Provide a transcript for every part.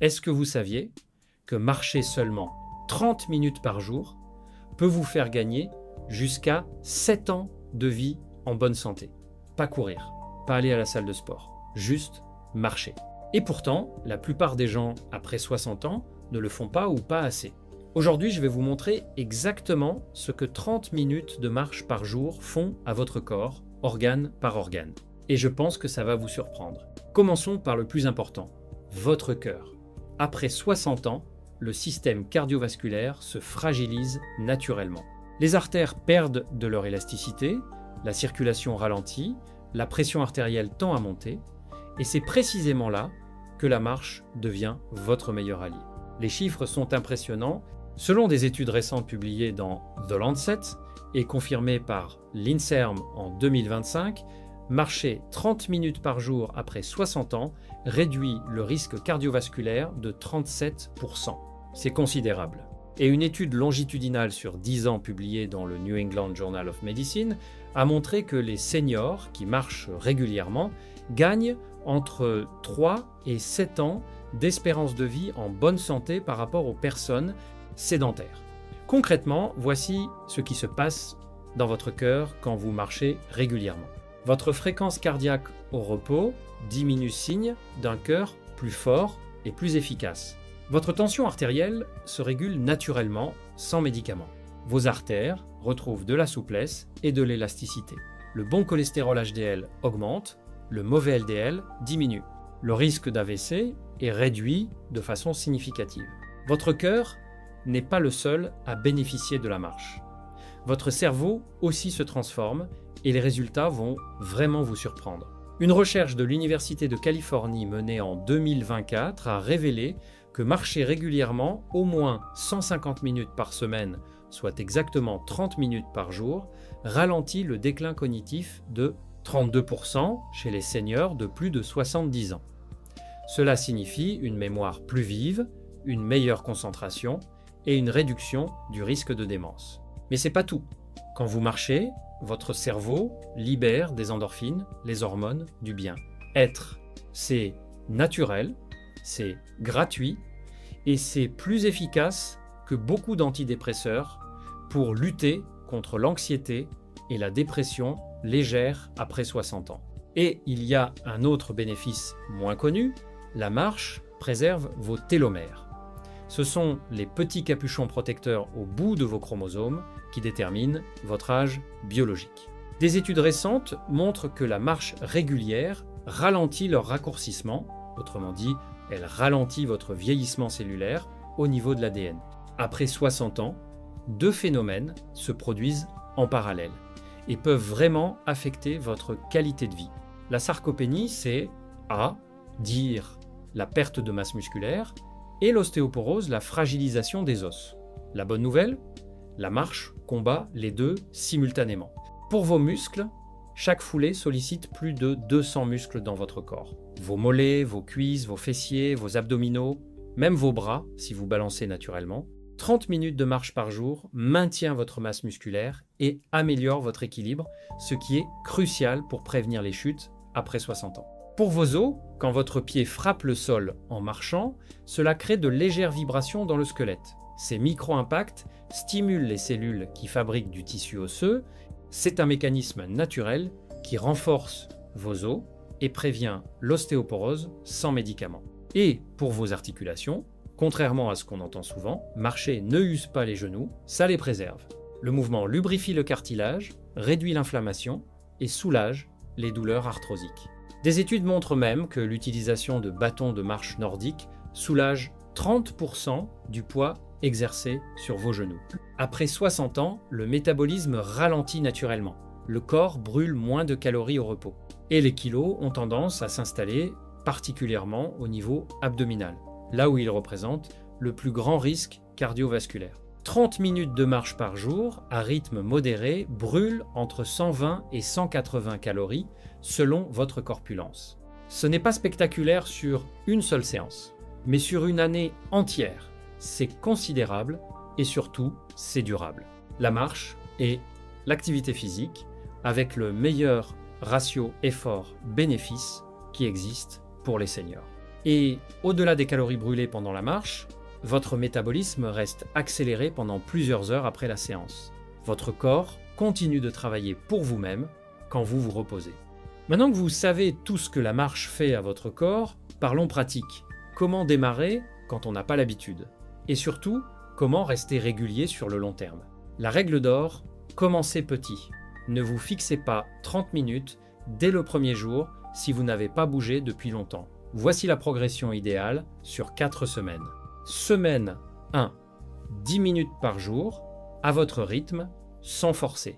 Est-ce que vous saviez que marcher seulement 30 minutes par jour peut vous faire gagner jusqu'à 7 ans de vie en bonne santé? Pas courir, pas aller à la salle de sport, juste marcher. Et pourtant, la plupart des gens après 60 ans ne le font pas ou pas assez. Aujourd'hui, je vais vous montrer exactement ce que 30 minutes de marche par jour font à votre corps, organe par organe. Et je pense que ça va vous surprendre. Commençons par le plus important, votre cœur. Après 60 ans, le système cardiovasculaire se fragilise naturellement. Les artères perdent de leur élasticité, la circulation ralentit, la pression artérielle tend à monter, et c'est précisément là que la marche devient votre meilleur allié. Les chiffres sont impressionnants. Selon des études récentes publiées dans The Lancet et confirmées par l'INSERM en 2025, marcher 30 minutes par jour après 60 ans réduit le risque cardiovasculaire de 37%. C'est considérable. Et une étude longitudinale sur 10 ans publiée dans le New England Journal of Medicine a montré que les seniors qui marchent régulièrement gagnent entre 3 et 7 ans d'espérance de vie en bonne santé par rapport aux personnes sédentaires. Concrètement, voici ce qui se passe dans votre cœur quand vous marchez régulièrement. Votre fréquence cardiaque au repos diminue, signe d'un cœur plus fort et plus efficace. Votre tension artérielle se régule naturellement, sans médicaments. Vos artères retrouvent de la souplesse et de l'élasticité. Le bon cholestérol HDL augmente, le mauvais LDL diminue. Le risque d'AVC est réduit de façon significative. Votre cœur n'est pas le seul à bénéficier de la marche. Votre cerveau aussi se transforme et les résultats vont vraiment vous surprendre. Une recherche de l'Université de Californie menée en 2024 a révélé que marcher régulièrement au moins 150 minutes par semaine, soit exactement 30 minutes par jour, ralentit le déclin cognitif de 32% chez les seniors de plus de 70 ans. Cela signifie une mémoire plus vive, une meilleure concentration et une réduction du risque de démence. Mais c'est pas tout. Quand vous marchez, votre cerveau libère des endorphines, les hormones du bien-être. C'est naturel, c'est gratuit et c'est plus efficace que beaucoup d'antidépresseurs pour lutter contre l'anxiété et la dépression légère après 60 ans. Et il y a un autre bénéfice moins connu, la marche préserve vos télomères. Ce sont les petits capuchons protecteurs au bout de vos chromosomes qui déterminent votre âge biologique. Des études récentes montrent que la marche régulière ralentit leur raccourcissement, autrement dit, elle ralentit votre vieillissement cellulaire au niveau de l'ADN. Après 60 ans, deux phénomènes se produisent en parallèle et peuvent vraiment affecter votre qualité de vie. La sarcopénie, c'est dire la perte de masse musculaire, et l'ostéoporose, la fragilisation des os. La bonne nouvelle, la marche combat les deux simultanément. Pour vos muscles, chaque foulée sollicite plus de 200 muscles dans votre corps. Vos mollets, vos cuisses, vos fessiers, vos abdominaux, même vos bras, si vous balancez naturellement. 30 minutes de marche par jour maintient votre masse musculaire et améliore votre équilibre, ce qui est crucial pour prévenir les chutes après 60 ans. Pour vos os, quand votre pied frappe le sol en marchant, cela crée de légères vibrations dans le squelette. Ces micro-impacts stimulent les cellules qui fabriquent du tissu osseux. C'est un mécanisme naturel qui renforce vos os et prévient l'ostéoporose sans médicaments. Et pour vos articulations, contrairement à ce qu'on entend souvent, marcher ne use pas les genoux, ça les préserve. Le mouvement lubrifie le cartilage, réduit l'inflammation et soulage les douleurs arthrosiques. Des études montrent même que l'utilisation de bâtons de marche nordiques soulage 30% du poids exercé sur vos genoux. Après 60 ans, le métabolisme ralentit naturellement. Le corps brûle moins de calories au repos. Et les kilos ont tendance à s'installer particulièrement au niveau abdominal, là où ils représentent le plus grand risque cardiovasculaire. 30 minutes de marche par jour, à rythme modéré, brûlent entre 120 et 180 calories selon votre corpulence. Ce n'est pas spectaculaire sur une seule séance, mais sur une année entière. C'est considérable et surtout, c'est durable. La marche est l'activité physique avec le meilleur ratio effort-bénéfice qui existe pour les seniors. Et au-delà des calories brûlées pendant la marche, votre métabolisme reste accéléré pendant plusieurs heures après la séance. Votre corps continue de travailler pour vous-même quand vous vous reposez. Maintenant que vous savez tout ce que la marche fait à votre corps, parlons pratique. Comment démarrer quand on n'a pas l'habitude? Et surtout, comment rester régulier sur le long terme? La règle d'or, commencez petit. Ne vous fixez pas 30 minutes dès le premier jour si vous n'avez pas bougé depuis longtemps. Voici la progression idéale sur 4 semaines. Semaine 1, 10 minutes par jour, à votre rythme, sans forcer.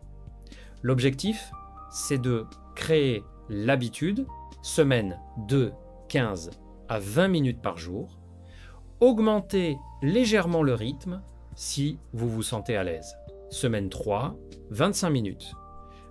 L'objectif, c'est de créer l'habitude. Semaine 2, 15 à 20 minutes par jour. Augmentez légèrement le rythme si vous vous sentez à l'aise. Semaine 3, 25 minutes.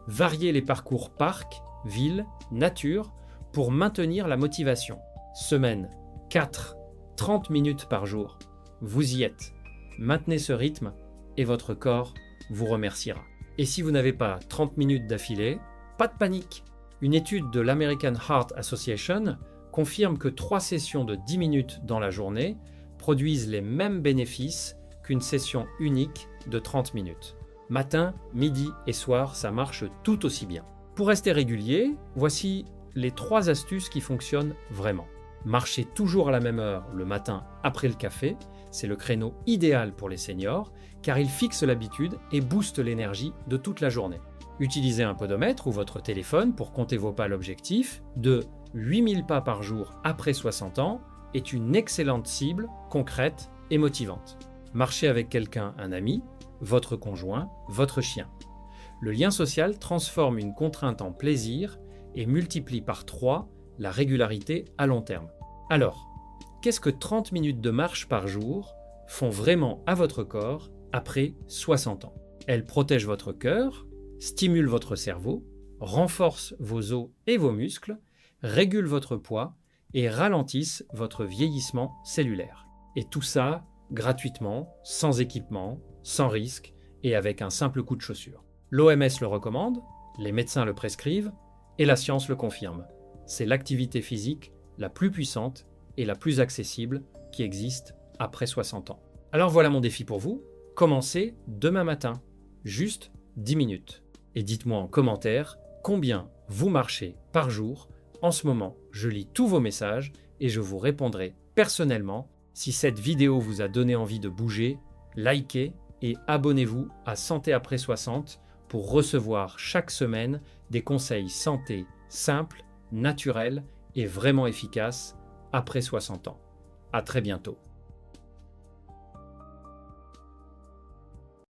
Variez les parcours parc, ville, nature pour maintenir la motivation. Semaine 4, 30 minutes par jour. Vous y êtes. Maintenez ce rythme et votre corps vous remerciera. Et si vous n'avez pas 30 minutes d'affilée, pas de panique. Une étude de l'American Heart Association confirme que 3 sessions de 10 minutes dans la journée produisent les mêmes bénéfices qu'une session unique de 30 minutes. Matin, midi et soir, ça marche tout aussi bien. Pour rester régulier, voici les 3 astuces qui fonctionnent vraiment. Marchez toujours à la même heure le matin après le café, c'est le créneau idéal pour les seniors car il fixe l'habitude et booste l'énergie de toute la journée. Utilisez un podomètre ou votre téléphone pour compter vos pas. L'objectif de 8000 pas par jour après 60 ans est une excellente cible, concrète et motivante. Marchez avec quelqu'un, un ami, votre conjoint, votre chien. Le lien social transforme une contrainte en plaisir et multiplie par 3 la régularité à long terme. Alors, qu'est-ce que 30 minutes de marche par jour font vraiment à votre corps après 60 ans? Elles protègent votre cœur, stimulent votre cerveau, renforcent vos os et vos muscles, régulent votre poids et ralentissent votre vieillissement cellulaire. Et tout ça gratuitement, sans équipement, sans risque et avec un simple coup de chaussure. L'OMS le recommande, les médecins le prescrivent et la science le confirme. C'est l'activité physique la plus puissante et la plus accessible qui existe après 60 ans. Alors voilà mon défi pour vous, commencez demain matin, juste 10 minutes. Et dites-moi en commentaire combien vous marchez par jour. En ce moment, je lis tous vos messages et je vous répondrai personnellement. Si cette vidéo vous a donné envie de bouger, likez et abonnez-vous à Santé après 60 pour recevoir chaque semaine des conseils santé simples, naturels et vraiment efficaces après 60 ans. À très bientôt.